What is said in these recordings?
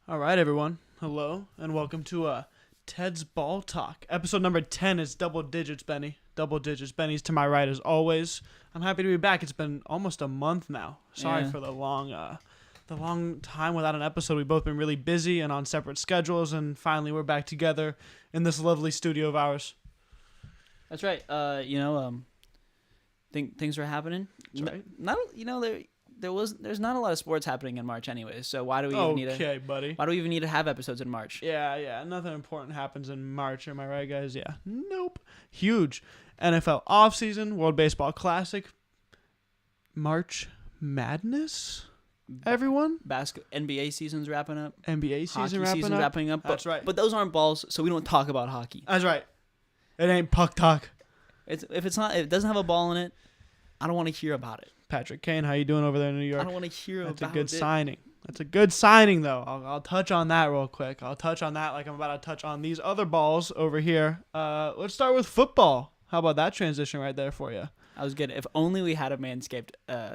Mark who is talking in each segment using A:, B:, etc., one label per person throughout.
A: All right, everyone. Hello, and welcome to Ted's Ball Talk. Episode number 10 is double digits, Benny. Double digits. Benny's to my right as always. I'm happy to be back. It's been almost a month now. Sorry for the long time without an episode. We've both been really busy and on separate schedules, and finally we're back together in this lovely studio of ours.
B: That's right. Things are happening.
A: That's right.
B: There's not a lot of sports happening in March anyways. So why do we even need to?
A: Okay, buddy.
B: Why do we even need to have episodes in March?
A: Yeah. Nothing important happens in March. Am I right, guys? Yeah. Nope. Huge. NFL offseason, World Baseball Classic, March Madness. Everyone.
B: NBA season's wrapping up.
A: NBA season
B: Hockey wrapping up.
A: That's right.
B: But those aren't balls, so we don't talk about hockey.
A: That's right. It ain't puck talk.
B: If it doesn't have a ball in it, I don't want to hear about it.
A: Patrick Kane, how you doing over there in New York?
B: I don't want to hear about it.
A: That's a good signing. That's a good signing, though. I'll touch on that real quick. I'll touch on that like I'm about to touch on these other balls over here. Let's start with football. How about that transition right there for you?
B: I was good. If only we had a Manscaped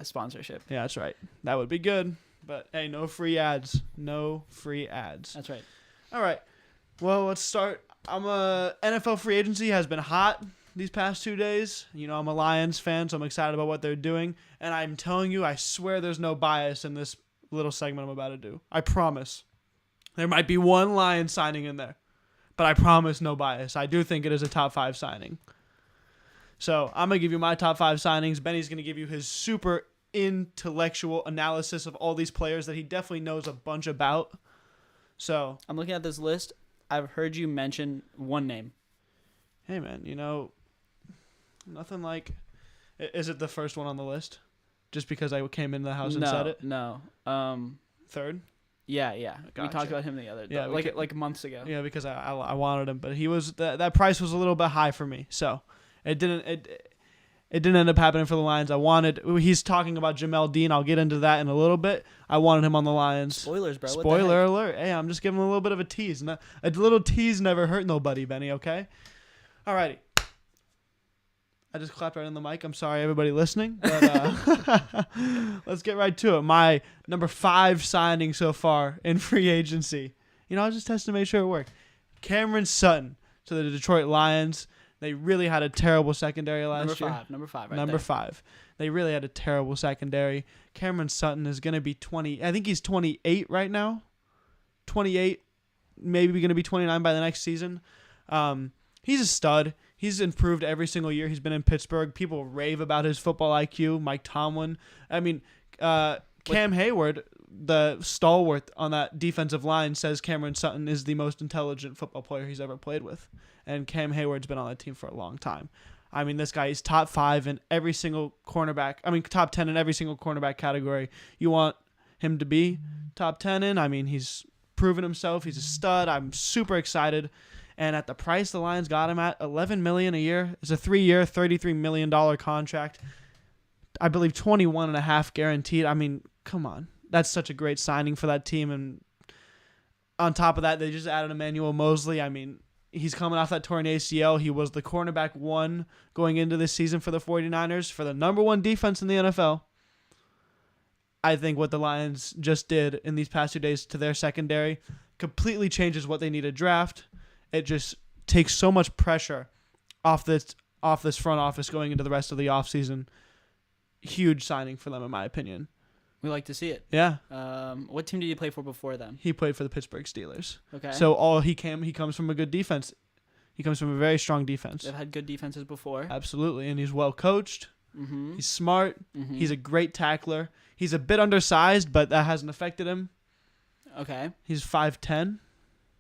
B: sponsorship.
A: Yeah, that's right. That would be good. But, hey, no free ads. No free ads.
B: That's right.
A: All right. Well, let's start. NFL free agency has been hot these past 2 days. You know, I'm a Lions fan, so I'm excited about what they're doing. And I'm telling you, I swear there's no bias in this little segment I'm about to do. I promise. There might be one Lions signing in there, but I promise no bias. I do think it is a top 5 signing. So I'm going to give you my top 5 signings. Benny's going to give you his super intellectual analysis of all these players that he definitely knows a bunch about. So
B: I'm looking at this list. I've heard you mention one name.
A: Hey, man, you know, nothing like... Is it the first one on the list? Just because I came into the house and said it?
B: No.
A: Third?
B: Yeah.
A: Gotcha.
B: We talked about him the other day.
A: Yeah,
B: like months ago.
A: Yeah, because I wanted him, but he was that price was a little bit high for me, so it didn't end up happening for the Lions. He's talking about Jamel Dean. I'll get into that in a little bit. I wanted him on the Lions.
B: Spoilers, bro.
A: Spoiler alert. Hey, I'm just giving a little bit of a tease. A little tease never hurt nobody, Benny, okay? Alrighty. I just clapped right in the mic. I'm sorry, everybody listening. But let's get right to it. My number 5 signing so far in free agency. You know, I was just testing to make sure it worked. Cameron Sutton to the Detroit Lions. They really had a terrible secondary last year.
B: Number 5.
A: Number 5. They really had a terrible secondary. Cameron Sutton is going to be 20. I think he's 28 right now. 28, maybe going to be 29 by the next season. He's a stud. He's improved every single year he's been in Pittsburgh. People rave about his football IQ. Mike Tomlin. I mean, Cam Hayward, the stalwart on that defensive line, says Cameron Sutton is the most intelligent football player he's ever played with. And Cam Hayward's been on that team for a long time. I mean, this guy is top 5 in every single cornerback. I mean, top 10 in every single cornerback category you want him to be top 10 in. I mean, he's proven himself. He's a stud. I'm super excited. And at the price the Lions got him at, $11 million a year. It's a 3-year, $33 million contract. I believe 21.5 guaranteed. I mean, come on. That's such a great signing for that team. And on top of that, they just added Emmanuel Mosley. I mean, he's coming off that torn ACL. He was the cornerback 1 going into this season for the 49ers for the number 1 defense in the NFL. I think what the Lions just did in these past 2 days to their secondary completely changes what they need to draft. It just takes so much pressure off this front office going into the rest of the offseason. Huge signing for them, in my opinion.
B: We like to see it.
A: Yeah.
B: What team did you play for before then?
A: He played for the Pittsburgh Steelers.
B: Okay.
A: So he comes from a good defense. He comes from a very strong defense.
B: They've had good defenses before.
A: Absolutely, and he's well coached.
B: Mm-hmm.
A: He's smart.
B: Mm-hmm.
A: He's a great tackler. He's a bit undersized, but that hasn't affected him.
B: Okay.
A: He's 5'10".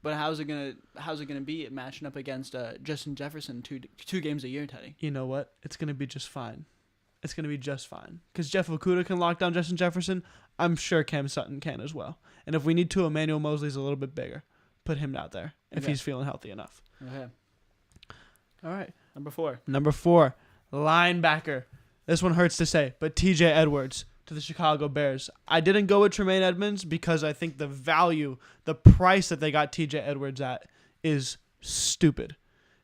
B: But how's it gonna be matching up against Justin Jefferson two games a year, Teddy?
A: You know what? It's gonna be just fine. It's gonna be just fine because Jeff Okudah can lock down Justin Jefferson. I'm sure Cam Sutton can as well. And if we need to, Emmanuel Mosley's a little bit bigger. Put him out there if he's feeling healthy enough.
B: Okay.
A: All right.
B: Number 4,
A: linebacker. This one hurts to say, but TJ Edwards to the Chicago Bears. I didn't go with Tremaine Edmonds because I think the value, the price that they got TJ Edwards at is stupid.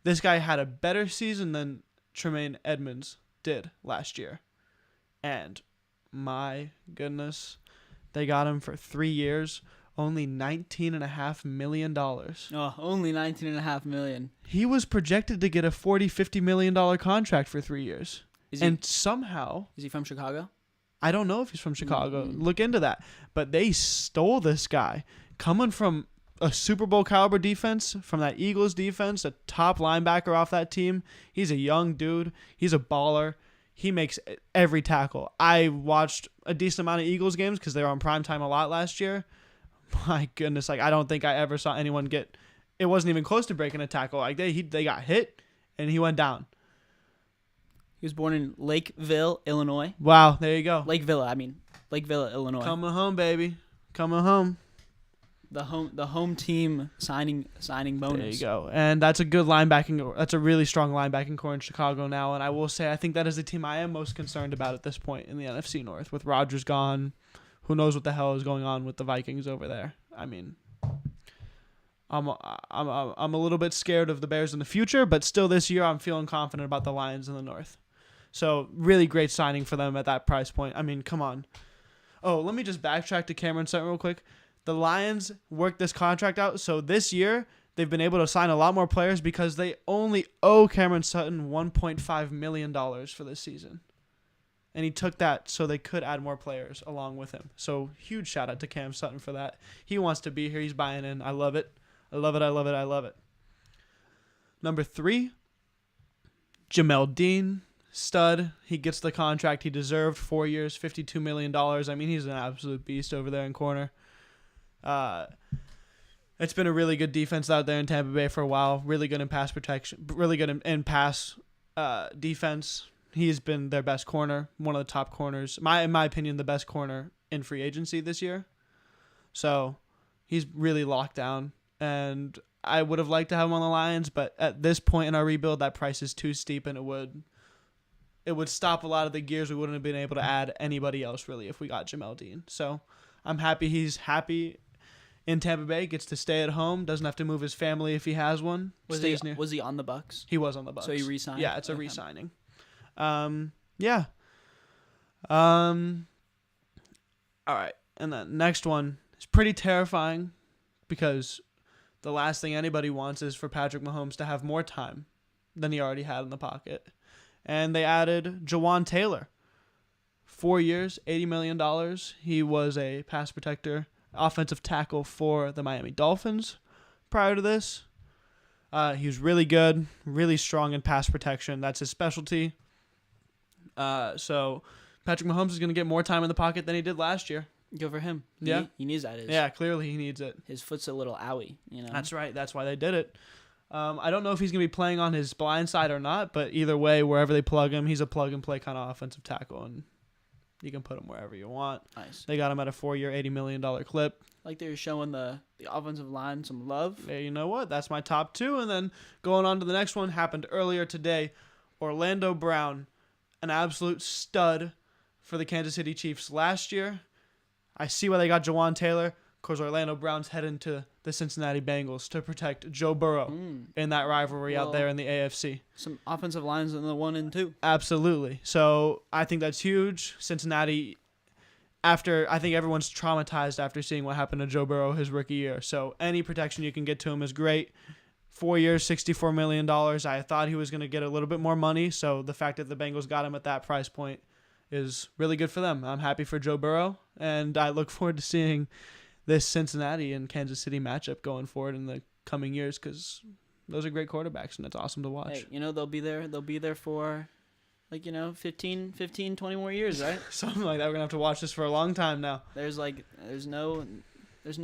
A: This guy had a better season than Tremaine Edmonds did last year. And my goodness, they got him for 3 years, only $19.5 million.
B: Oh, only $19.5 million.
A: He was projected to get a $40-50 million contract for 3 years. And
B: Is
A: somehow,
B: he from Chicago?
A: I don't know if he's from Chicago.
B: Mm-hmm.
A: Look into that. But they stole this guy. Coming from a Super Bowl caliber defense, from that Eagles defense, a top linebacker off that team. He's a young dude. He's a baller. He makes every tackle. I watched a decent amount of Eagles games because they were on primetime a lot last year. My goodness, I don't think I ever saw anyone get. It wasn't even close to breaking a tackle. They got hit, and he went down.
B: He was born in Lakeville, Illinois.
A: Wow, there you go.
B: Lakeville, Illinois.
A: Coming home, baby. Coming home.
B: The home team signing bonus.
A: There you go. And that's a good linebacking. That's a really strong linebacking core in Chicago now. And I will say, I think that is the team I am most concerned about at this point in the NFC North. With Rodgers gone, who knows what the hell is going on with the Vikings over there? I mean, I'm a little bit scared of the Bears in the future, but still this year I'm feeling confident about the Lions in the North. So really great signing for them at that price point. I mean, come on. Oh, let me just backtrack to Cameron Sutton real quick. The Lions worked this contract out, so this year they've been able to sign a lot more players because they only owe Cameron Sutton $1.5 million for this season. And he took that so they could add more players along with him. So huge shout out to Cam Sutton for that. He wants to be here. He's buying in. I love it. I love it. I love it. I love it. Number 3, Jamel Dean. Stud. He gets the contract he deserved. 4 years, $52 million. I mean, he's an absolute beast over there in corner. It's been a really good defense out there in Tampa Bay for a while. Really good in pass protection. Really good in pass defense. He's been their best corner. One of the top corners. In my opinion, the best corner in free agency this year. So he's really locked down. And I would have liked to have him on the Lions, but at this point in our rebuild, that price is too steep, and it would stop a lot of the gears. We wouldn't have been able to add anybody else, really, if we got Jamel Dean. So I'm happy he's happy in Tampa Bay, gets to stay at home, doesn't have to move his family if he has one.
B: Was he on the Bucks?
A: He was on the Bucks.
B: So he re-signed?
A: Yeah, it's a re-signing. Yeah. All right. And the next one is pretty terrifying because the last thing anybody wants is for Patrick Mahomes to have more time than he already had in the pocket. And they added Jawan Taylor. 4 years, $80 million. He was a pass protector, offensive tackle for the Miami Dolphins prior to this. He was really good, really strong in pass protection. That's his specialty. So Patrick Mahomes is going to get more time in the pocket than he did last year.
B: Good for him. He needs that.
A: Yeah, clearly he needs it.
B: His foot's a little owie, you know.
A: That's right. That's why they did it. I don't know if he's going to be playing on his blind side or not, but either way, wherever they plug him, he's a plug-and-play kind of offensive tackle, and you can put him wherever you want.
B: Nice.
A: They got him at a 4-year, $80 million clip.
B: Like they were showing the offensive line some love.
A: Yeah, you know what? That's my top 2. And then going on to the next one, happened earlier today. Orlando Brown, an absolute stud for the Kansas City Chiefs last year. I see why they got Jawan Taylor. Of course, Orlando Brown's heading to the Cincinnati Bengals to protect Joe Burrow in that rivalry out there in the AFC.
B: Some offensive lines in the 1 and 2.
A: Absolutely. So I think that's huge. Cincinnati, I think everyone's traumatized after seeing what happened to Joe Burrow his rookie year. So any protection you can get to him is great. 4 years, $64 million. I thought he was going to get a little bit more money. So the fact that the Bengals got him at that price point is really good for them. I'm happy for Joe Burrow, and I look forward to seeing this Cincinnati and Kansas City matchup going forward in the coming years because those are great quarterbacks, and it's awesome to watch.
B: Hey, they'll be there. They'll be there for, 15, 20 more years, right?
A: Something like that. We're going to have to watch this for a long time now.
B: There's no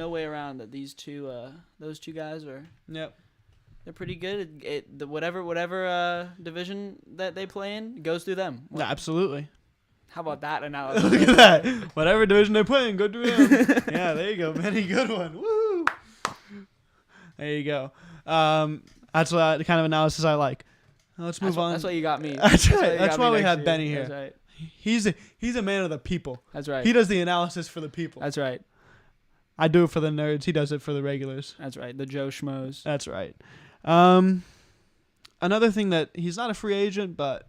B: way around that those two guys are.
A: Yep.
B: They're pretty good. Whatever division that they play in goes through them.
A: Yeah, absolutely.
B: How about that analogy?
A: Look at that. Whatever division they play in, go through them. Yeah, there you go. Very good one. Woo! There you go. That's what the kind of analysis I like. Let's move on.
B: That's why you got me.
A: That's right. That's why we have Benny here.
B: That's right.
A: He's a man of the people.
B: That's right.
A: He does the analysis for the people.
B: That's right.
A: I do it for the nerds. He does it for the regulars.
B: That's right. The Joe Schmoes.
A: That's right. Another thing that he's not a free agent, but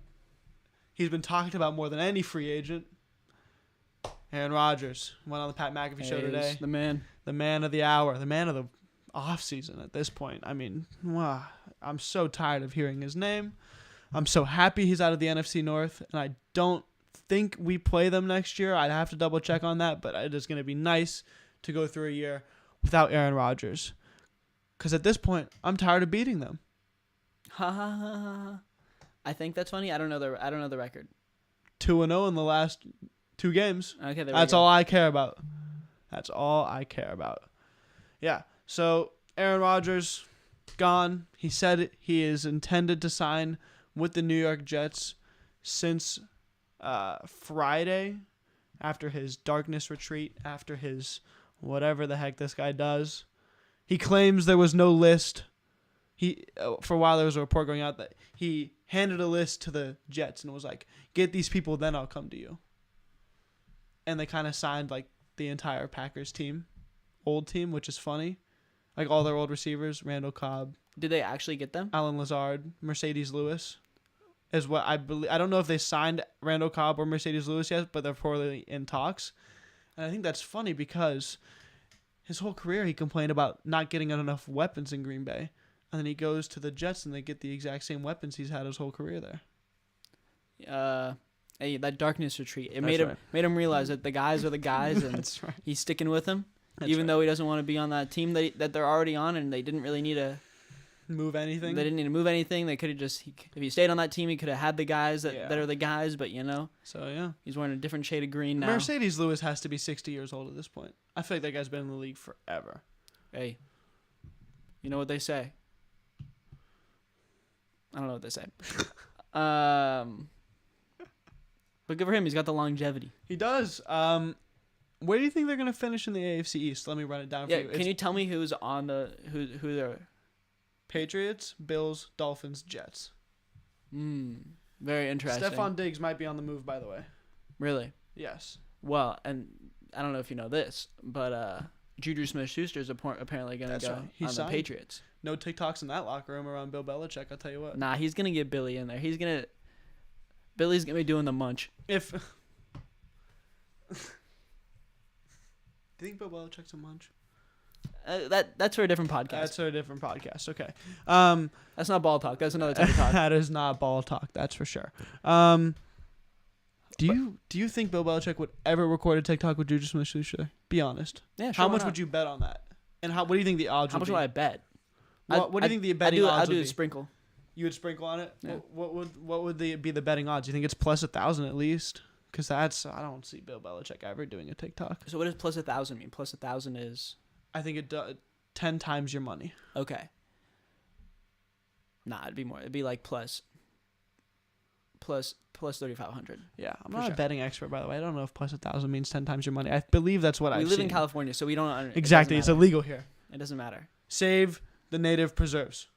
A: he's been talked about more than any free agent Aaron Rodgers went on the Pat McAfee show today.
B: The man.
A: The man of the hour. The man of the offseason at this point. I mean, wow, I'm so tired of hearing his name. I'm so happy he's out of the NFC North, and I don't think we play them next year. I'd have to double check on that, but it is going to be nice to go through a year without Aaron Rodgers. Because at this point, I'm tired of beating them.
B: Ha ha ha ha. I think that's funny. I don't know the record.
A: 2-0 in the last 2 games.
B: Okay,
A: that's all I care about. That's all I care about. Yeah. So Aaron Rodgers gone. He said he is intended to sign with the New York Jets since Friday, after his darkness retreat, after his whatever the heck this guy does. He claims there was no list. For a while there was a report going out that he handed a list to the Jets and was like, "Get these people, then I'll come to you." And they kind of signed like the entire Packers team, old team, which is funny. Like all their old receivers, Randall Cobb.
B: Did they actually get them?
A: Alan Lazard, Mercedes Lewis, is what I believe. I don't know if they signed Randall Cobb or Mercedes Lewis yet, but they're probably in talks. And I think that's funny because his whole career he complained about not getting enough weapons in Green Bay. And then he goes to the Jets and they get the exact same weapons he's had his whole career there.
B: Hey, that darkness retreat. It made him realize that the guys are the guys, and
A: That's right.
B: he's sticking with them,
A: That's
B: though he doesn't want to be on that team that they're already on, and they didn't really need to
A: move anything.
B: They didn't need to move anything. They could have just if he stayed on that team, he could have had the guys that are the guys. But
A: So yeah,
B: he's wearing a different shade of green now.
A: Mercedes Lewis has to be 60 years old at this point. I feel like that guy's been in the league forever.
B: Hey, you know what they say. I don't know what they say. But good for him. He's got the longevity.
A: He does. Where do you think they're going to finish in the AFC East? Let me run it down for you.
B: Can you tell me who's on who they're?
A: Patriots, Bills, Dolphins, Jets.
B: Very interesting.
A: Stephon Diggs might be on the move, by the way.
B: Really?
A: Yes.
B: Well, and I don't know if you know this, but Juju Smith-Schuster is apparently going to go on the Patriots.
A: No TikToks in that locker room around Bill Belichick, I'll tell you what.
B: Nah, he's going to get Billy in there. Billy's going to be doing the munch.
A: Do you think Bill Belichick's a munch?
B: That's for a different podcast.
A: That's for a different podcast. Okay.
B: That's not ball talk. That's another type of talk.
A: That is not ball talk. That's for sure. Do you think Bill Belichick would ever record a TikTok with Juju Smith-Schuster? Be honest.
B: Yeah, sure.
A: How much would you bet on that? And what do you think the odds would be?
B: How much would I bet?
A: What do you think the betting odds would be?
B: I'll do a sprinkle.
A: You would sprinkle on it?
B: Yeah.
A: What would be the betting odds? Do you think it's plus 1,000 at least? Because I don't see Bill Belichick ever doing a TikTok.
B: So what does plus 1,000 mean? Plus 1,000 is?
A: I think it does 10 times your money.
B: Okay. Nah, it'd be more. It'd be like plus 3,500.
A: Yeah, I'm not a betting expert, by the way. I don't know if plus 1,000 means 10 times your money. I believe that's what I've seen.
B: We live in California, so we don't.
A: Exactly, it's illegal here.
B: It doesn't matter.
A: Save the native preserves.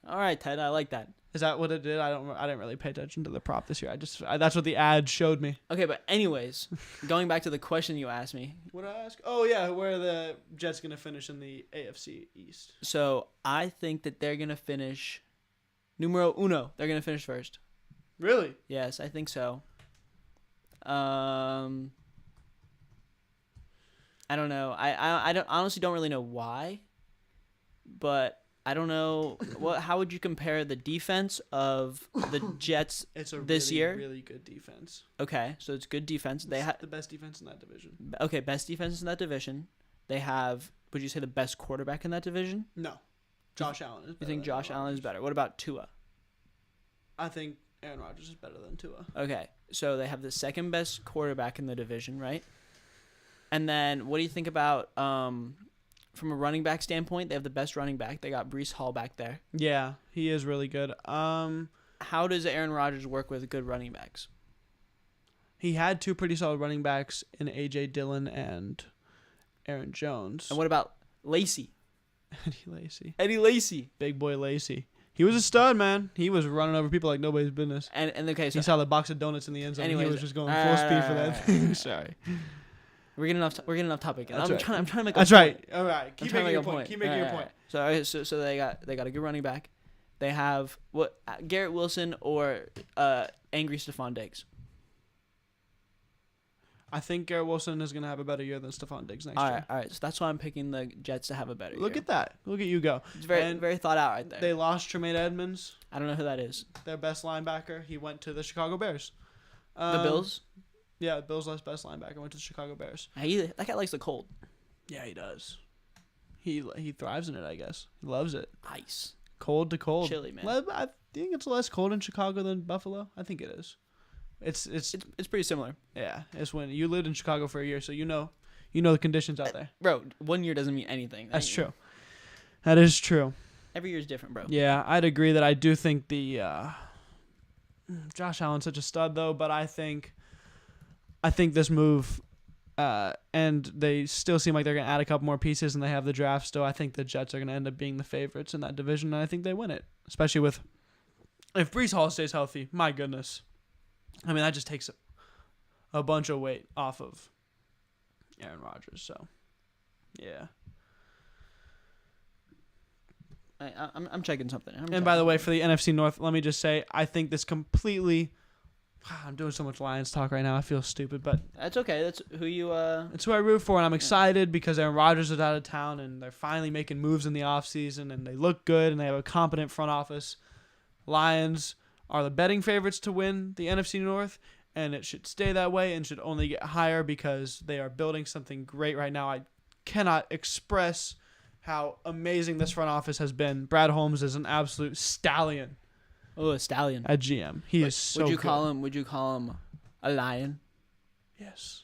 B: All right, Ted, I like that.
A: Is that what it did? I didn't really pay attention to the prop this year. That's what the ad showed me.
B: Okay, but anyways, going back to the question you asked me.
A: What did I ask? Oh yeah, where are the Jets gonna finish in the AFC East?
B: So I think that they're gonna finish numero uno. They're gonna finish first.
A: Really?
B: Yes, I think so. I don't know. I honestly don't really know why, but I don't know how would you compare the defense of the Jets this year?
A: Really good defense.
B: Okay, so it's good defense. They have
A: the best defense in that division.
B: Okay, best defense in that division. They have. Would you say the best quarterback in that division?
A: No, Josh Allen is better.
B: You think Josh Allen is better? What about Tua?
A: I think Aaron Rodgers is better than Tua.
B: Okay, so they have the second best quarterback in the division, right? And then what do you think about from a running back standpoint? They have the best running back. They got Breece Hall back there.
A: Yeah, he is really good.
B: How does Aaron Rodgers work with good running backs?
A: He had 2 pretty solid running backs in A.J. Dillon and Aaron Jones.
B: And what about Lacy?
A: Eddie Lacy. Big boy Lacy. He was a stud, man. He was running over people like nobody's business.
B: And okay, so
A: he saw the box of donuts in the end zone.
B: Anyways,
A: he was just going full speed for that thing. Sorry.
B: We're getting off topic. I'm trying to make.
A: That's right. All right. Keep making your point.
B: So they got a good running back. They have Garrett Wilson or angry Stephon Diggs.
A: I think Garrett Wilson is going to have a better year than Stephon Diggs next
B: All
A: year.
B: right, all right. So that's why I'm picking the Jets to have a better year.
A: Look at that. Look at you go.
B: It's very thought out right there.
A: They lost Tremaine Edmonds,
B: I don't know who that is.
A: their best linebacker. He went to the Chicago Bears.
B: The Bills?
A: Yeah, the Bills' best linebacker went to the Chicago Bears.
B: That guy likes the cold.
A: Yeah, he does. He thrives in it, I guess. He loves it.
B: Ice.
A: Cold to cold.
B: Chilly, man.
A: I think it's less cold in Chicago than Buffalo. I think it is. It's
B: pretty similar.
A: yeah. It's when you lived in Chicago for a year, so you know the conditions out there.
B: Bro, 1 year doesn't mean anything.
A: That's true. That is true.
B: Every year is different, bro.
A: Yeah, I'd agree that I do think the Josh Allen's such a stud though, but I think this move and they still seem like they're going to add a couple more pieces and they have the draft still. I think the Jets are going to end up being the favorites in that division, and I think they win it, especially with if Breece Hall stays healthy. My goodness. I mean, that just takes a bunch of weight off of Aaron Rodgers, so yeah.
B: I'm checking something.
A: And by the way, for the NFC North, let me just say, I think this completely... I'm doing so much Lions talk right now. I feel stupid, but...
B: That's okay. That's who you...
A: It's who I root for, and I'm excited because Aaron Rodgers is out of town, and they're finally making moves in the offseason, and they look good, and they have a competent front office. Lions are the betting favorites to win the NFC North, and it should stay that way and should only get higher because they are building something great right now. I cannot express how amazing this front office has been. Brad Holmes is an absolute stallion.
B: Oh, a stallion
A: at GM. He is so
B: Would you
A: good.
B: call him a lion?
A: Yes.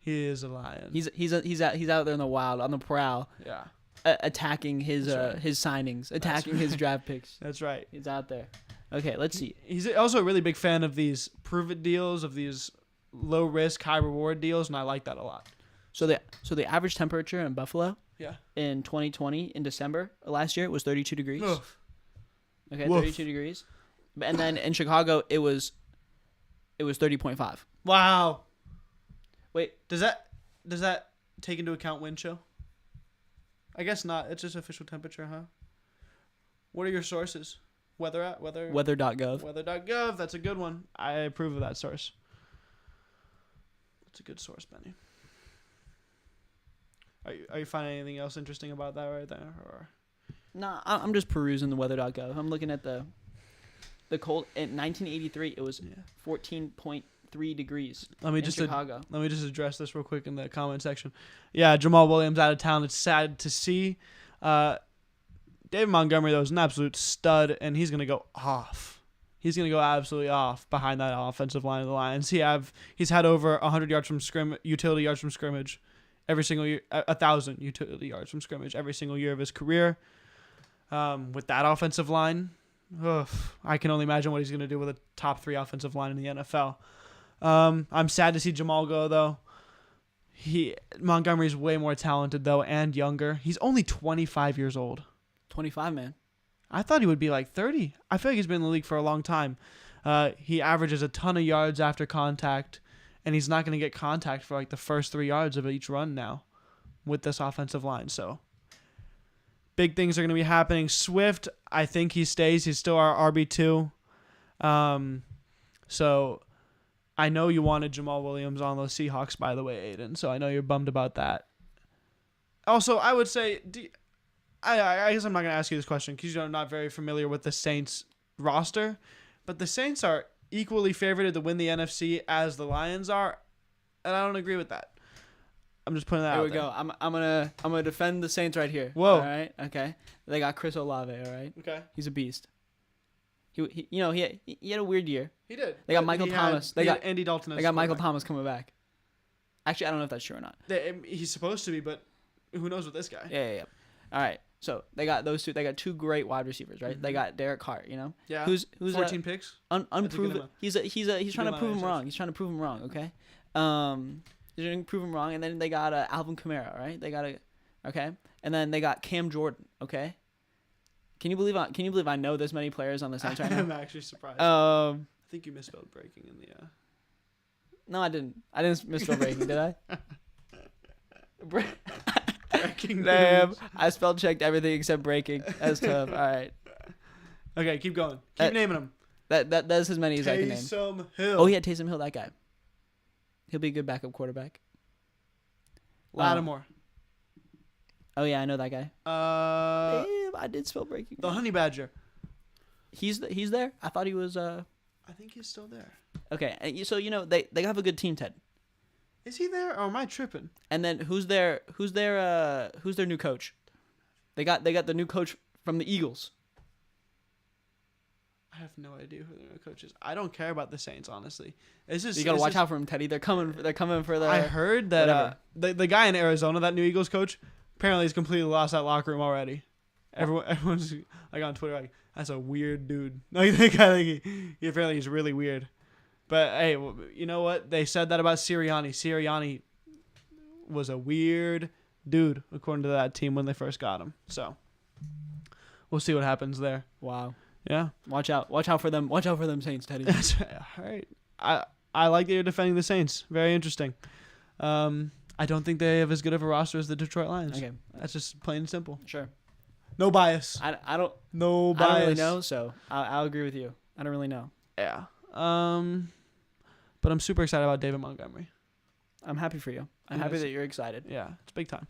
A: He is a lion.
B: He's out there in the wild on the prowl.
A: Yeah.
B: Attacking his
A: right.
B: his signings, attacking his draft picks.
A: That's right.
B: He's out there. Okay, let's see.
A: He's also a really big fan of these prove it deals, of these low risk, high reward deals, and I like that a lot.
B: So the average temperature in Buffalo
A: Yeah.
B: in 2020 in December last year was 32 degrees.
A: Oof.
B: Okay,
A: Woof.
B: 32 degrees. And then in Chicago it was 30.5.
A: Wow.
B: Wait,
A: Does that take into account wind chill? I guess not. It's just official temperature, huh? What are your sources? Weather.
B: weather.gov.
A: Weather.gov. That's a good one. I approve of that source. That's a good source, Benny. Are you finding anything else interesting about that right there? Or
B: No, I'm just perusing the weather.gov. I'm looking at the cold. In 1983, it was 14.3 degrees in Chicago.
A: Let me just address this real quick in the comment section. Yeah, Jamal Williams out of town. It's sad to see. David Montgomery, though, is an absolute stud, and he's going to go off. He's going to go absolutely off behind that offensive line of the Lions. He's had over 100 yards from utility yards from scrimmage every single year, 1,000 utility yards from scrimmage every single year of his career. With that offensive line, I can only imagine what he's going to do with a top 3 offensive line in the NFL. I'm sad to see Jamal go, though. Montgomery's way more talented, though, and younger. He's only 25 years old.
B: 25, man.
A: I thought he would be like 30. I feel like he's been in the league for a long time. He averages a ton of yards after contact, and he's not going to get contact for like the first 3 yards of each run now with this offensive line. So big things are going to be happening. Swift, I think he stays. He's still our RB2. So I know you wanted Jamal Williams on those Seahawks, by the way, Aiden. So I know you're bummed about that. Also, I would say, I guess I'm not going to ask you this question because you're not very familiar with the Saints roster, but the Saints are equally favored to win the NFC as the Lions are, and I don't agree with that. I'm just putting that out there.
B: Here we go. I'm gonna defend the Saints right here.
A: Whoa.
B: All right. Okay. They got Chris Olave. All right.
A: Okay.
B: He's a beast. He had a weird year.
A: He did.
B: They got Michael Thomas.
A: They got Andy Dalton.
B: They got Michael Thomas coming back. Actually, I don't know if that's true or not.
A: He's supposed to be, but who knows with this guy?
B: Yeah. All right. So they got those two. They got 2 great wide receivers, right?
A: Mm-hmm.
B: They got Derek Hart.
A: Yeah.
B: Who's
A: 14 picks.
B: Unproven. He's trying to prove him wrong. He's trying to prove him wrong. Okay. He's trying to prove him wrong, and then they got Alvin Kamara, right? Okay, and then they got Cam Jordan. Okay. Can you believe I know this many players on the Saints right now?
A: I'm actually surprised.
B: I
A: think you misspelled breaking in the.
B: No, I didn't. I didn't misspell breaking, did I?
A: Breaking
B: Damn,
A: news.
B: I spell checked everything except breaking. That's tough. All right.
A: Okay, keep going. Keep naming them.
B: That's as many as I can name.
A: Taysom Hill.
B: Oh, yeah, Taysom Hill, that guy. He'll be a good backup quarterback.
A: Lattimore.
B: Oh yeah, I know that guy. I did spell breaking.
A: The Honey Badger.
B: He's there. I thought he was.
A: I think he's still there.
B: Okay, and so they have a good team, Ted.
A: Is he there, or am I tripping?
B: And then who's their new coach? They got the new coach from the Eagles.
A: I have no idea who their coach is. I don't care about the Saints, honestly.
B: You gotta watch out for them, Teddy. They're coming for the.
A: I heard that the guy in Arizona, that new Eagles coach, apparently he's completely lost that locker room already. Everyone's like on Twitter like, that's a weird dude. Like that guy, like, he apparently he's really weird. But hey, you know what? They said that about Sirianni. Sirianni was a weird dude according to that team when they first got him. So we'll see what happens there.
B: Wow.
A: Yeah.
B: Watch out for them. Watch out for them Saints, Teddy.
A: That's right. All right. I like that you're defending the Saints. Very interesting. I don't think they have as good of a roster as the Detroit Lions. Okay. That's just plain and simple.
B: Sure.
A: No bias.
B: I don't.
A: No bias.
B: I don't really know, so I'll agree with you. I don't really know.
A: Yeah. But I'm super excited about David Montgomery.
B: I'm happy for you. I'm happy that you're excited.
A: Yeah, it's big time.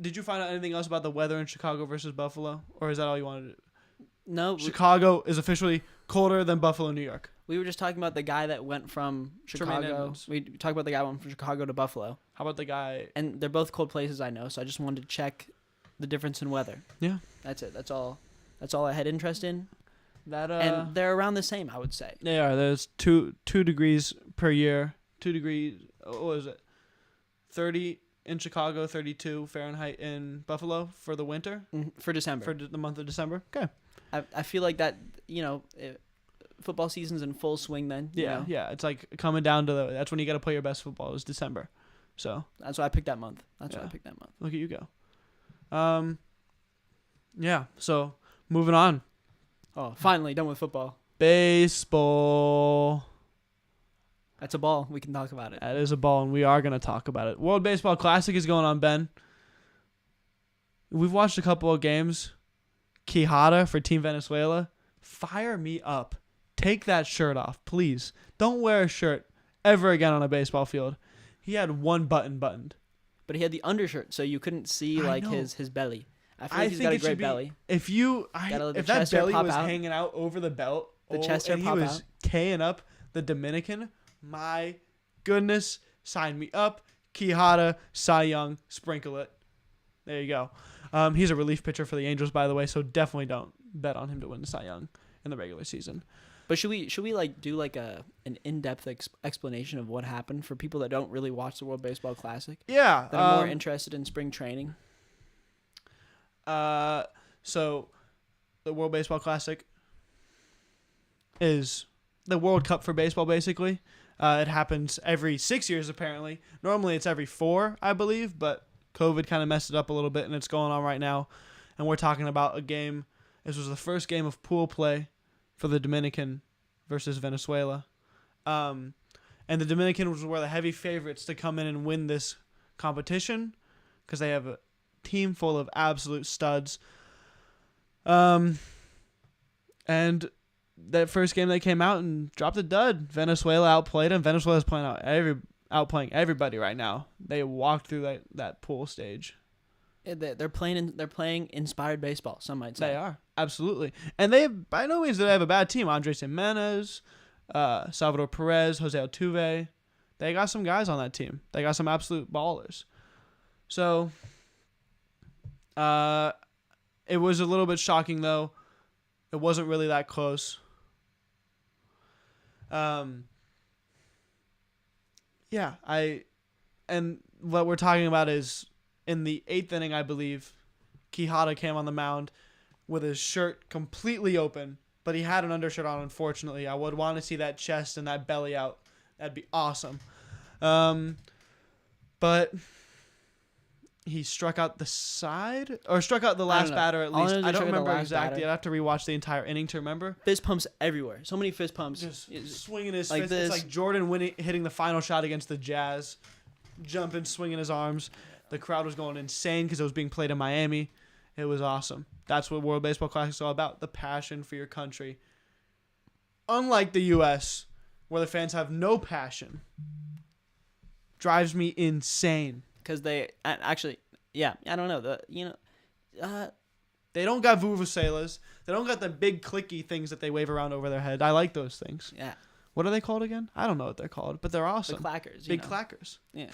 A: Did you find out anything else about the weather in Chicago versus Buffalo, or is that all you wanted to do?
B: No.
A: Chicago is officially colder than Buffalo, New York.
B: We were just talking about the guy that went from Chicago. We talked about the guy who went from Chicago to Buffalo.
A: How about the guy?
B: And they're both cold places, I know. So I just wanted to check the difference in weather.
A: Yeah,
B: that's it. That's all I had interest in.
A: That
B: and they're around the same, I would say.
A: They are. There's two degrees per year. 2 degrees. What is it? 30 in Chicago, 32 Fahrenheit in Buffalo for the winter.
B: For December.
A: For the month of December. Okay.
B: I feel like that. Football season's in full swing then.
A: Yeah. It's like coming down to that's when you got to play your best football is December. So
B: that's why I picked that month.
A: Look at you go. Yeah. So moving on.
B: Oh, finally done with football.
A: Baseball.
B: That's a ball. We can talk about it.
A: That is a ball, and we are going to talk about it. World Baseball Classic is going on, Ben. We've watched a couple of games. Quijada for Team Venezuela. Fire me up. Take that shirt off, please. Don't wear a shirt ever again on a baseball field. He had one button buttoned.
B: But he had the undershirt, so you couldn't see his belly. I feel like he's got a great belly.
A: If that belly was hanging out over the belt,
B: the chest hair
A: and he was K'ing up the Dominican, my goodness, sign me up. Quijada, Cy Young, sprinkle it. There you go. He's a relief pitcher for the Angels, by the way, so definitely don't bet on him to win the Cy Young in the regular season.
B: But should we do like an in-depth explanation of what happened for people that don't really watch the World Baseball Classic?
A: Yeah,
B: that are more interested in spring training.
A: So the World Baseball Classic is the World Cup for baseball, basically. It happens every 6 years, apparently. Normally it's every 4, I believe, but COVID kind of messed it up a little bit, and it's going on right now. And we're talking about a game. This was the first game of pool play for the Dominican versus Venezuela. And the Dominicans were the heavy favorites to come in and win this competition because they have a team full of absolute studs. And that first game they came out and dropped a dud. Venezuela outplayed them. Venezuela's outplaying everybody right now. They walked through that pool stage.
B: They're playing inspired baseball, some might say.
A: They are, absolutely. And they, by no means, do they have a bad team. Andres Jimenez, Salvador Perez, Jose Altuve. They got some guys on that team. They got some absolute ballers. So, it was a little bit shocking, though. It wasn't really that close. And what we're talking about is in the 8th inning, I believe, Quijada came on the mound with his shirt completely open, but he had an undershirt on, unfortunately. I would want to see that chest and that belly out. That'd be awesome. But he struck out the side, or struck out the last batter at least. I don't remember exactly. I'd have to rewatch the entire inning to remember.
B: Fist pumps everywhere. So many fist pumps.
A: Just swinging his
B: like
A: fist.
B: This.
A: It's like Jordan hitting the final shot against the Jazz. Jumping, swinging his arms. The crowd was going insane because it was being played in Miami. It was awesome. That's what World Baseball Classic is all about, the passion for your country. Unlike the U.S., where the fans have no passion. Drives me insane.
B: Because they actually, yeah, I don't know.
A: They don't got vuvuzelas. They don't got the big clicky things that they wave around over their head. I like those things.
B: Yeah.
A: What are they called again? I don't know what they're called, but they're awesome.
B: The clackers.
A: Big clackers.
B: Yeah.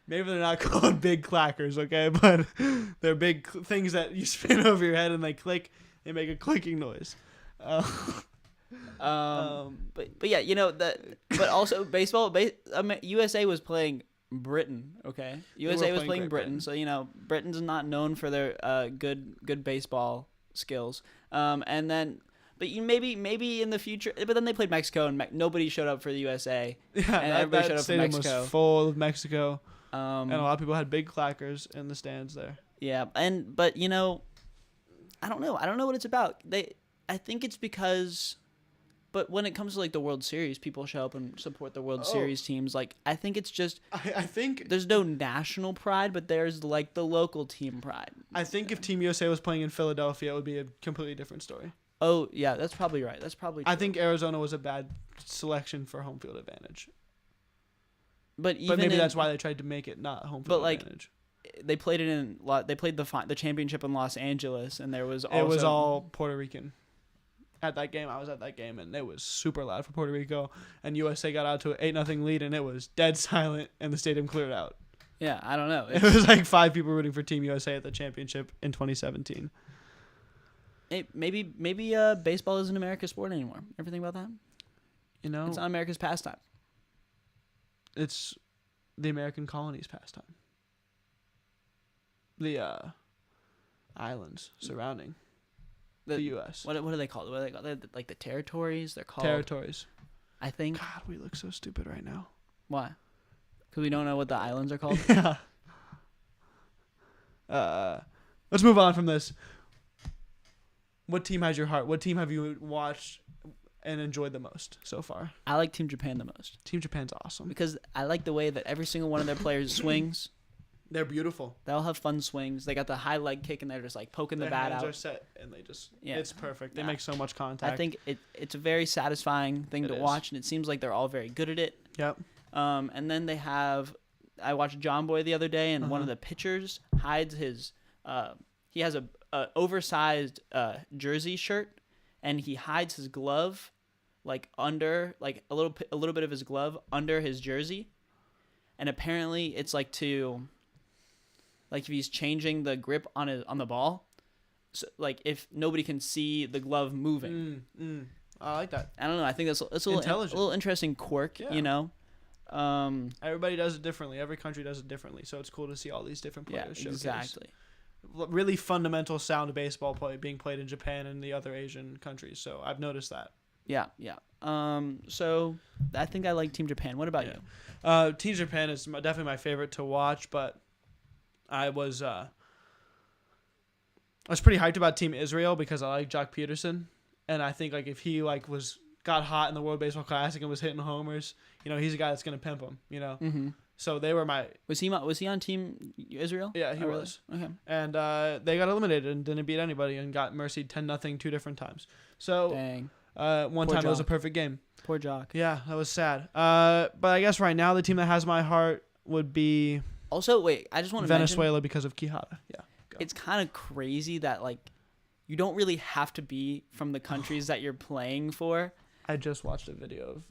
A: Maybe they're not called big clackers, okay? But they're big things that you spin over your head and they click. They make a clicking noise.
B: But yeah, but also baseball. USA was playing Britain. Okay, USA was playing Britain. So Britain's not known for their good baseball skills. And then. But maybe in the future, but then they played Mexico and nobody showed up for the USA.
A: Yeah,
B: and everybody showed up for Mexico.
A: Was full of Mexico, and a lot of people had big clackers in the stands there.
B: Yeah, but I don't know. I don't know what it's about. I think it's because, but when it comes to like the World Series, people show up and support the World Series teams. Like I think it's just
A: I think
B: there's no national pride, but there's like the local team pride.
A: I think if Team USA was playing in Philadelphia, it would be a completely different story.
B: Oh, yeah, that's probably right. That's probably true.
A: I think Arizona was a bad selection for home field advantage.
B: But
A: maybe that's why they tried to make it not home field advantage.
B: They played the championship in Los Angeles, and there was also...
A: It was all Puerto Rican. At that game, I was at that game, and it was super loud for Puerto Rico, and USA got out to an 8-0 lead, and it was dead silent, and the stadium cleared out.
B: Yeah, I don't know.
A: It was like 5 people rooting for Team USA at the championship in 2017.
B: Maybe baseball isn't America's sport anymore. Ever think about that? It's not America's pastime.
A: It's the American colonies' pastime. The islands surrounding the U.S.
B: What are they called? What are they called? They're like the territories. They're called
A: territories.
B: I think.
A: God, we look so stupid right now.
B: Why? Because we don't know what the islands are called.
A: Yeah. Let's move on from this. What team has your heart? What team have you watched and enjoyed the most so far?
B: I like Team Japan the most.
A: Team Japan's awesome.
B: Because I like the way that every single one of their players swings.
A: They're beautiful.
B: They all have fun swings. They got the high leg kick and they're just like poking the bat out.
A: Their hands are set and they just, it's perfect. They make so much contact.
B: I think it's a very satisfying thing to watch, and it seems like they're all very good at it.
A: Yep.
B: And then I watched John Boy the other day, and one of the pitchers hides he has a oversized jersey shirt, and he hides his glove like under like a little bit of his glove under his jersey, and apparently it's like if he's changing the grip on the ball, so like if nobody can see the glove moving.
A: I like that.
B: I don't know. I think that's a little interesting quirk.
A: Yeah. Everybody does it differently. Every country does it differently, so it's cool to see all these different players showcase.
B: Exactly.
A: Really fundamental sound baseball being played in Japan and the other Asian countries. So I've noticed that.
B: Yeah. So I think I like Team Japan. What about you?
A: Team Japan is definitely my favorite to watch, but I was pretty hyped about Team Israel because I like Jock Peterson, and I think like if he got hot in the World Baseball Classic and was hitting homers, he's a guy that's gonna pimp him.
B: Mm-hmm.
A: So they were my.
B: Was he on Team Israel?
A: Yeah, he was.
B: Okay.
A: And they got eliminated and didn't beat anybody and got mercied 10-0 2 different times. So
B: dang.
A: One
B: Poor
A: time
B: Jock.
A: it was a perfect game.
B: Poor Jock.
A: Yeah, that was sad. But I guess right now the team that has my heart would be.
B: Also, wait, I just want to
A: Venezuela because of Quijada. Yeah. Go.
B: It's kind of crazy that like you don't really have to be from the countries that you're playing for.
A: I just watched a video of.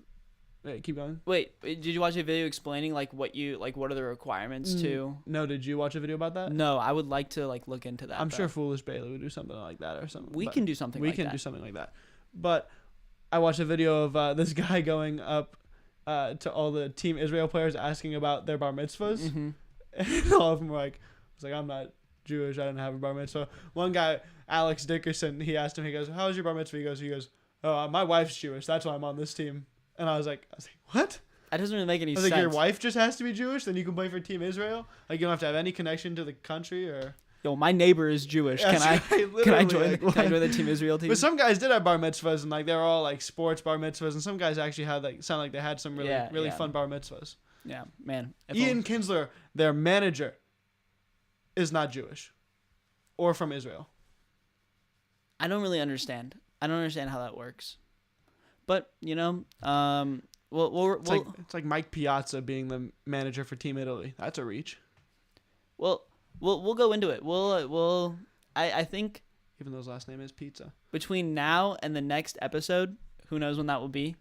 A: Wait, keep going.
B: Wait, did you watch a video explaining what are the requirements to?
A: No, did you watch a video about that?
B: No, I would like to look into that.
A: I'm sure Foolish Bailey would do something like that or something.
B: We can do something like that.
A: We can do something like that. But I watched a video of this guy going up to all the Team Israel players asking about their bar mitzvahs.
B: Mm-hmm.
A: And all of them were like, I'm not Jewish. I didn't have a bar mitzvah. One guy, Alex Dickerson, he asked him, he goes, how was your bar mitzvah? He goes, oh, my wife's Jewish. That's why I'm on this team. And I was like, what?
B: That doesn't really make any sense.
A: Like, your wife just has to be Jewish, then you can play for Team Israel? Like, you don't have to have any connection to the country or...
B: Yo, my neighbor is Jewish. Can I join the Team Israel team?
A: But some guys did have bar mitzvahs, and like they were all like sports bar mitzvahs, and some guys actually had sound like they had some really fun bar mitzvahs.
B: Yeah, man.
A: Ian Kinsler, their manager, is not Jewish or from Israel.
B: I don't really understand. I don't understand how that works. But,
A: It's like Mike Piazza being the manager for Team Italy. That's a reach.
B: We'll go into it. I think
A: Even though his last name is Pizza.
B: between now and the next episode, who knows when that will be?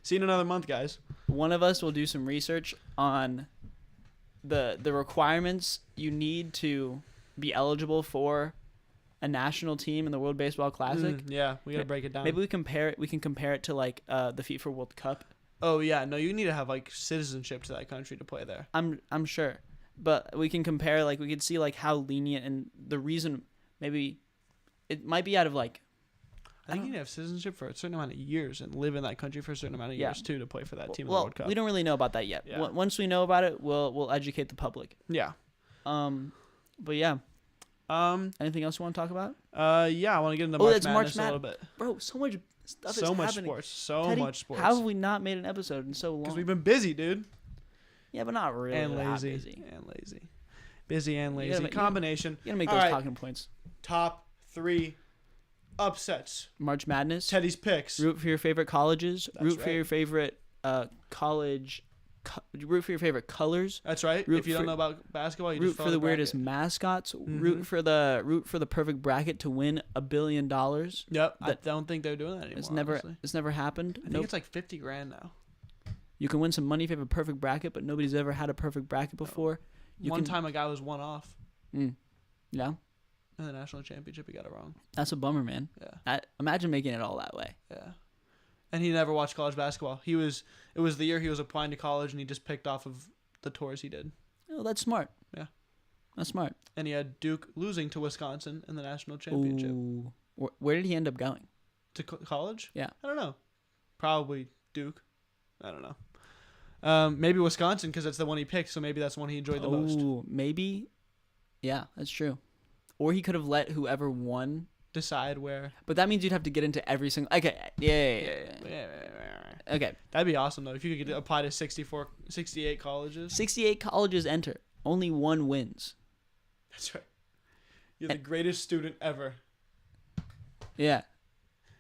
A: See you in another month, guys.
B: One of us will do some research on the requirements you need to be eligible for a national team in the World Baseball Classic.
A: Yeah, we gotta break it down.
B: Maybe we can compare it to like the FIFA World Cup.
A: Oh yeah, no, you need to have like citizenship to that country to play there.
B: I'm sure, but we can compare, like, we could see like how lenient, and the reason maybe it might be out of like.
A: I think you need to have citizenship for a certain amount of years and live in that country for a certain amount of years too to play for that team in the World Cup.
B: We don't really know about that yet.
A: Yeah.
B: Once we know about it, we'll educate the public.
A: Yeah.
B: But yeah. Anything else you want to talk about?
A: Yeah, I want to get into March Madness a little bit.
B: Bro, so much stuff is
A: happening. So much sports.
B: How have we not made an episode in so long?
A: Because we've been busy, dude.
B: Yeah, but not really.
A: And lazy. Busy and lazy. Combination.
B: You gotta make those talking points.
A: Top 3 upsets.
B: March Madness.
A: Teddy's picks.
B: Root for your favorite colleges.
A: That's
B: for your favorite college. Root for your favorite colors.
A: That's right. If you don't know about basketball, you
B: root
A: just
B: for the weirdest mascots.
A: Mm-hmm.
B: Root for the perfect bracket to win $1 billion.
A: Yep. I don't think they're doing that anymore.
B: It's never happened.
A: I think it's like $50,000 now.
B: You can win some money if you have a perfect bracket, but nobody's ever had a perfect bracket before.
A: One time a guy was one off.
B: Yeah.
A: In the national championship, he got it wrong.
B: That's a bummer, man.
A: Yeah.
B: Imagine making it all that way.
A: Yeah. And he never watched college basketball. It was the year he was applying to college, and he just picked off of the tours he did.
B: Oh, that's smart.
A: Yeah.
B: That's smart.
A: And he had Duke losing to Wisconsin in the national championship.
B: Ooh. Where did he end up going?
A: To college?
B: Yeah.
A: I don't know. Probably Duke. I don't know. Maybe Wisconsin because that's the one he picked, so maybe that's the one he enjoyed the most.
B: Oh, maybe. Yeah, that's true. Or he could have let whoever won
A: decide where.
B: But that means you'd have to get into every single. Okay. Yeah. Okay.
A: That'd be awesome though if you could apply to 68 colleges.
B: 68 colleges enter. Only one wins.
A: That's right. You're the greatest student ever.
B: Yeah.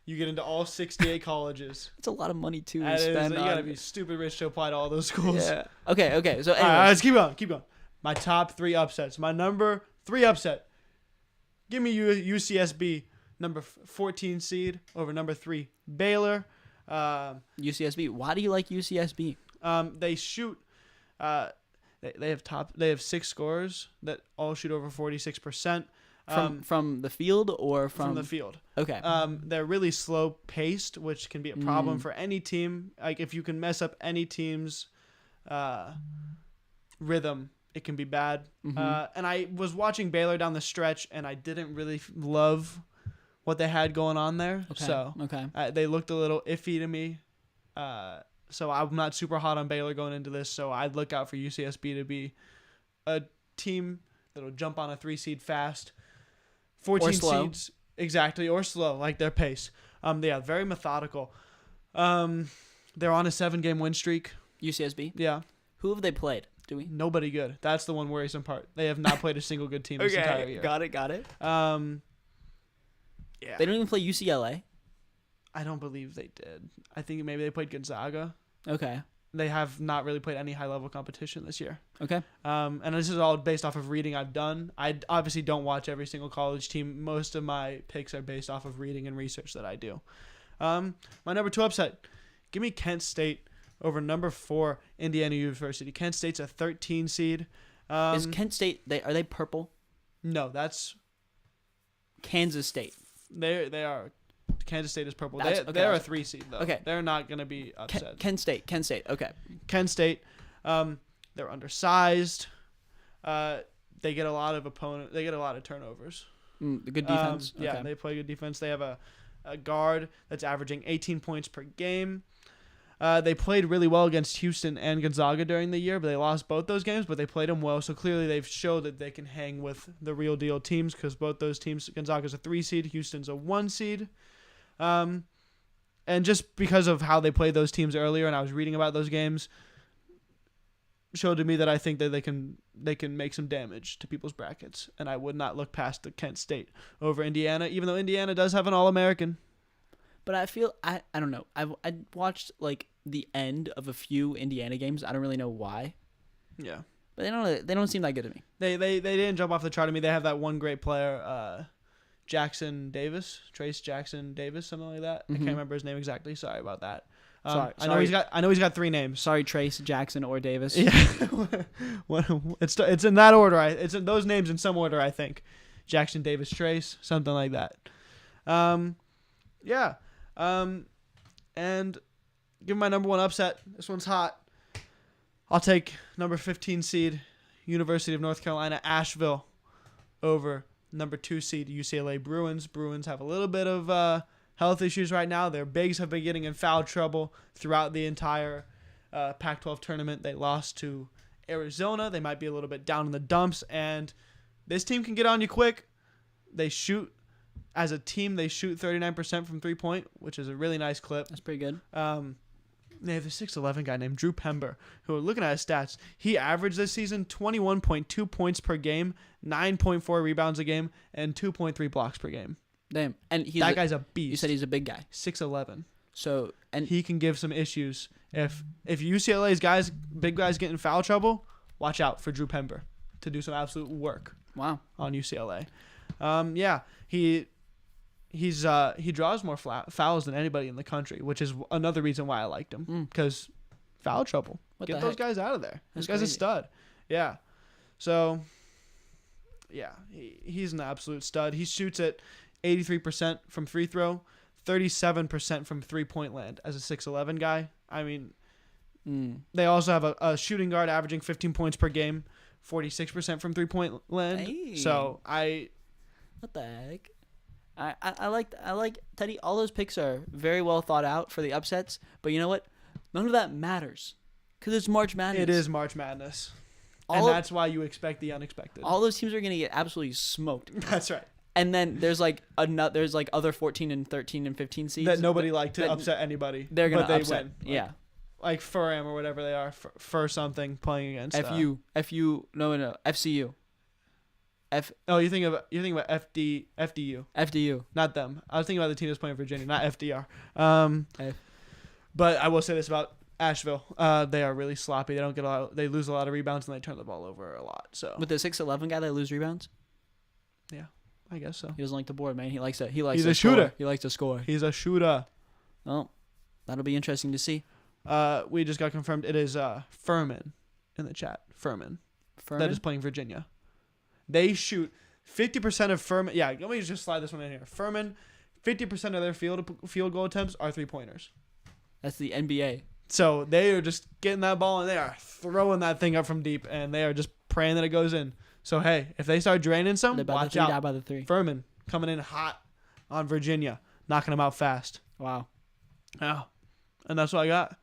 A: You get into all 68 colleges.
B: That's a lot of money too to spend.
A: You gotta be stupid rich to apply to all those schools.
B: Yeah. Okay. So
A: all right, let's keep going. My top 3 upsets. My number 3 upset. Give me UCSB, number 14 seed over number 3 Baylor.
B: UCSB. Why do you like UCSB?
A: They shoot. They have 6 scorers that all shoot over 46%.
B: From the field or from
A: the field.
B: Okay.
A: They're really slow paced, which can be a problem for any team. Like if you can mess up any team's rhythm, it can be bad. And I was watching Baylor down the stretch, and I didn't really love what they had going on there.
B: Okay.
A: So they looked a little iffy to me. So I'm not super hot on Baylor going into this. So I'd look out for UCSB to be a team that'll jump on a 3 seed fast. 14 seeds. Exactly. Or slow, like their pace. Yeah, very methodical. They're on a 7-game win streak.
B: UCSB?
A: Yeah.
B: Who have they played? Do we?
A: Nobody good. That's the one worrisome part. They have not played a single good team this entire year.
B: Got it.
A: Yeah.
B: They don't even play UCLA?
A: I don't believe they did. I think maybe they played Gonzaga.
B: Okay.
A: They have not really played any high-level competition this year.
B: Okay.
A: And this is all based off of reading I've done. I obviously don't watch every single college team. Most of my picks are based off of reading and research that I do. My number 2 upset. Give me Kent State over number 4 Indiana University. Kent State's a 13 seed.
B: Is Kent State, are they purple?
A: No, that's
B: Kansas State.
A: They are. Kansas State is purple. They're a 3 seed though.
B: Okay.
A: They're not going to be upset.
B: Kent State. Okay.
A: Kent State, they're undersized. They get a lot of turnovers.
B: Good defense.
A: Yeah,
B: okay.
A: they play good defense. They have a guard that's averaging 18 points per game. They played really well against Houston and Gonzaga during the year, but they lost both those games, but they played them well. So clearly they've showed that they can hang with the real deal teams because both those teams, Gonzaga's a 3 seed, Houston's a 1 seed. And just because of how they played those teams earlier, and I was reading about those games, showed to me that I think that they can make some damage to people's brackets, and I would not look past the Kent State over Indiana, even though Indiana does have an All-American.
B: But I feel I don't know. I watched like the end of a few Indiana games. I don't really know why,
A: Yeah.
B: but they don't seem that good to me.
A: They didn't jump off the chart to me. They have that one great player, Trace Jackson Davis, something like that. I can't remember his name exactly. Sorry about that.
B: Sorry.
A: I know he's got 3 names.
B: Sorry, Trace Jackson or Davis.
A: Yeah. It's in that order. It's in those names in some order, I think. Jackson Davis Trace, something like that. Yeah. And give my number 1 upset. This one's hot. I'll take number 15 seed University of North Carolina Asheville over number 2 seed UCLA Bruins. Bruins have a little bit of health issues right now. Their bigs have been getting in foul trouble throughout the entire Pac-12 tournament. They lost to Arizona. They might be a little bit down in the dumps, and this team can get on you quick. They shoot, as a team, they shoot 39% from three-point, which is a really nice clip.
B: That's pretty good.
A: They have a 6'11" guy named Drew Pember, who, looking at his stats, he averaged this season 21.2 points per game, 9.4 rebounds a game, and 2.3 blocks per game.
B: Damn. And
A: that guy's a beast.
B: You said he's a big guy.
A: 6'11".
B: So, and
A: he can give some issues. If UCLA's big guys get in foul trouble, watch out for Drew Pember to do some absolute work.
B: Wow.
A: On UCLA. Yeah, he draws more fouls than anybody in the country, which is another reason why I liked him, because foul trouble. Get those guys out of there. This guy's a stud. Yeah. So, yeah, he's an absolute stud. He shoots at 83% from free throw, 37% from three-point land as a 6'11" guy. I mean, they also have a shooting guard averaging 15 points per game, 46% from three-point land.
B: Hey.
A: So
B: what the heck? I like Teddy. All those picks are very well thought out for the upsets, but you know what? None of that matters because it's March Madness.
A: It is March Madness, and that's why you expect the unexpected.
B: All those teams are gonna get absolutely smoked.
A: That's right.
B: And then there's other 14 and 13 and 15 seeds
A: that nobody liked to upset anybody.
B: They're gonna
A: upset.
B: Win. Yeah.
A: Like Furham or whatever they are, for something playing against
B: FCU.
A: You're thinking about FDU, not them. I was thinking about the team that's playing Virginia, not FDR. But I will say this about Asheville: they are really sloppy. They don't get a lot. They lose a lot of rebounds and they turn the ball over a lot. So
B: with the 6'11" guy, they lose rebounds.
A: Yeah, I guess so.
B: He doesn't like the board, man. He likes to.
A: He's a shooter.
B: He likes to score.
A: He's a shooter.
B: Well, that'll be interesting to see.
A: We just got confirmed. It is Furman in the chat. Furman. That is playing Virginia. They shoot 50% of Furman. Yeah, let me just slide this one in here. Furman, 50% of their field goal attempts are 3-pointers.
B: That's the NBA.
A: So they are just getting that ball and they are throwing that thing up from deep and they are just praying that it goes in. So hey, if they start draining some, watch out.
B: Down by the 3.
A: Furman coming in hot on Virginia, knocking them out fast.
B: Wow.
A: Yeah, and that's what I got.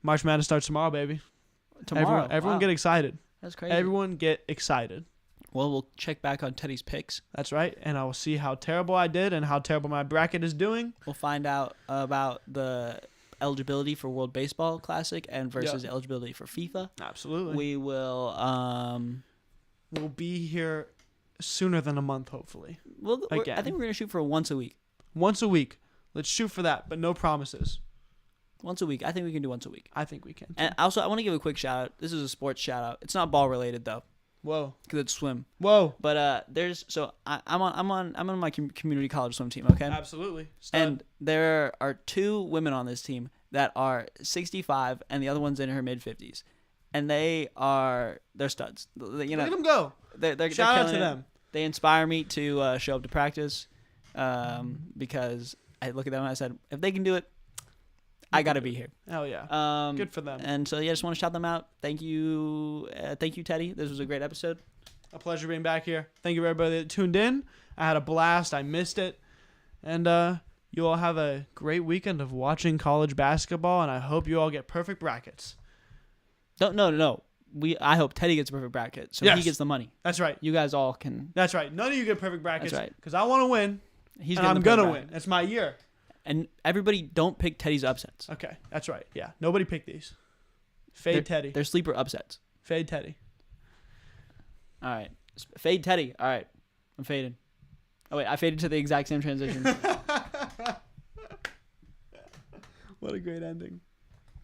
A: March Madness starts tomorrow, baby.
B: Tomorrow.
A: Everyone get excited.
B: That's crazy.
A: Everyone get excited.
B: Well, we'll check back on Teddy's picks.
A: That's right, and I will see how terrible I did and how terrible my bracket is doing.
B: We'll find out about the eligibility for World Baseball Classic and versus eligibility for FIFA.
A: Absolutely.
B: We will
A: we'll be here sooner than a month, hopefully.
B: I think we're going to shoot for once a week.
A: Once a week. Let's shoot for that, but no promises.
B: Once a week. I think we can do once a week.
A: I think we can, too.
B: And also, I want to give a quick shout-out. This is a sports shout-out. It's not ball-related, though.
A: Whoa.
B: Because it's swim.
A: Whoa.
B: But I'm on my community college swim team, okay?
A: Absolutely. Stud.
B: And there are 2 women on this team that are 65 and the other one's in her mid-50s. And they're studs. Look
A: at them go. Shout out to them.
B: They inspire me to show up to practice because I look at them and I said, if they can do it, I got to be here.
A: Hell yeah. Good for them.
B: And so, yeah, I just want to shout them out. Thank you, Teddy. This was a great episode.
A: A pleasure being back here. Thank you, everybody that tuned in. I had a blast. I missed it. And you all have a great weekend of watching college basketball, and I hope you all get perfect brackets.
B: No. I hope Teddy gets a perfect bracket, so he gets the money.
A: That's right.
B: You guys all can.
A: That's right. None of you get perfect brackets.
B: That's right.
A: Because I want to win, I'm going to win. It's my year.
B: And everybody don't pick Teddy's upsets.
A: Okay, that's right. Yeah, nobody picked these. Fade Teddy.
B: They're sleeper upsets.
A: Fade Teddy.
B: All right. Fade Teddy. All right. I'm fading. Oh, wait. I faded to the exact same transition.
A: What a great ending.